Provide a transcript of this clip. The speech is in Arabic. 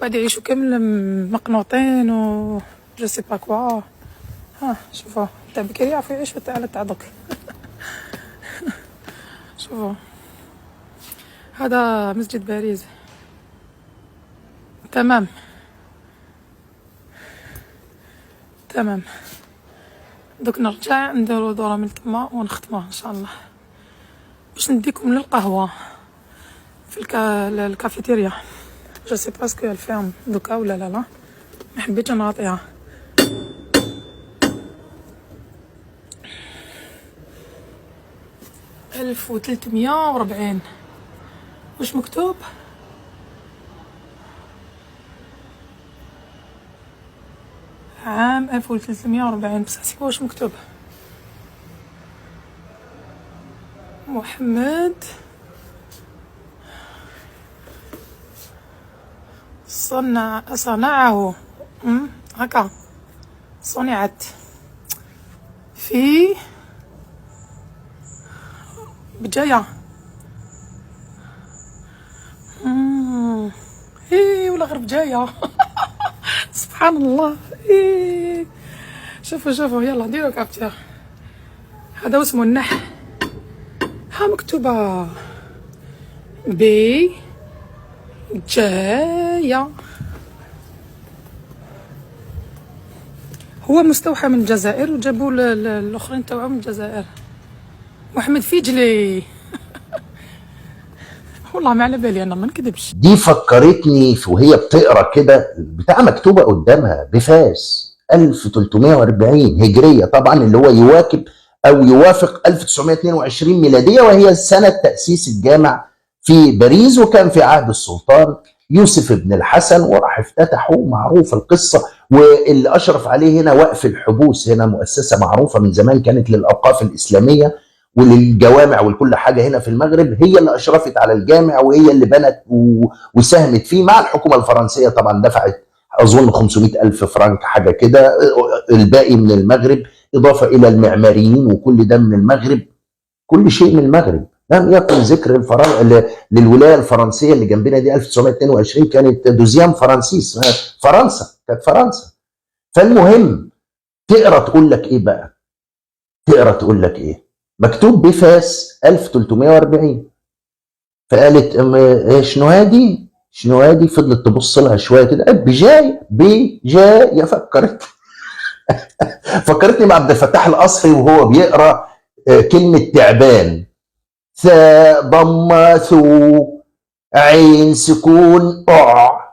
بعد يعيشوا كامل مقنوطين و جو سي با كوا. ها شوفوا تاع بكري يعرفوا يعيشوا تاع تاع دوك. شوفوا هذا مسجد باريس. تمام دوك نرجع نديرو دورة من تما ونختموها ان شاء الله باش نديكم للقهوة في الكافيتيريا. جو سي باسكو الفيرم دوكا ولا لا ما حبيتش نغطيها. ألف وثلاثمية وربعين. واش مكتوب؟ عام 1340 بصح سيبو واش مكتوب. محمد صنعه هكا صنعت في بجاية. ايه ولا غير بجاية. سبحان الله. ايه شوفوا يلا ديروا كابتشر. هذا اسمه النح. ها مكتوبة بي جاية. هو مستوحى من الجزائر وجابوا الاخرين تاعو من الجزائر. محمد فيجلي. والله ما على بالي انا ما نكذبش. دي فكرتني وهي بتقرا كده بتاع مكتوبه قدامها بفاس 1340 هجريه طبعا اللي هو يواكب او يوافق 1922 ميلاديه وهي سنه تاسيس الجامع في باريس وكان في عهد السلطان يوسف بن الحسن وراح افتتحوا. معروف القصه واللي اشرف عليه هنا وقف الحبوس. هنا مؤسسه معروفه من زمان كانت للاوقاف الاسلاميه وللجوامع ولكل حاجه هنا في المغرب. هي اللي اشرفت على الجامع وهي اللي بنت وساهمت فيه مع الحكومه الفرنسيه. طبعا دفعت اظن 500,000 فرنك حاجه كده. الباقي من المغرب اضافه الى المعماريين وكل ده من المغرب. كل شيء من المغرب. لم يكن ذكر للولايه الفرنسيه اللي جنبنا دي 1922 كانت دوزيام فرانسيس. فرنسا كانت فرنسا. فالمهم تقرا تقول لك ايه بقى؟ تقرا تقول لك ايه؟ مكتوب بفاس 1340. فقالت شنو هادي؟ فضلت تبص لها شويه كده بجاي فكرتني مع عبد الفتاح القصري وهو بيقرا كلمه تعبان. ثاء ضمه ثو عين سكون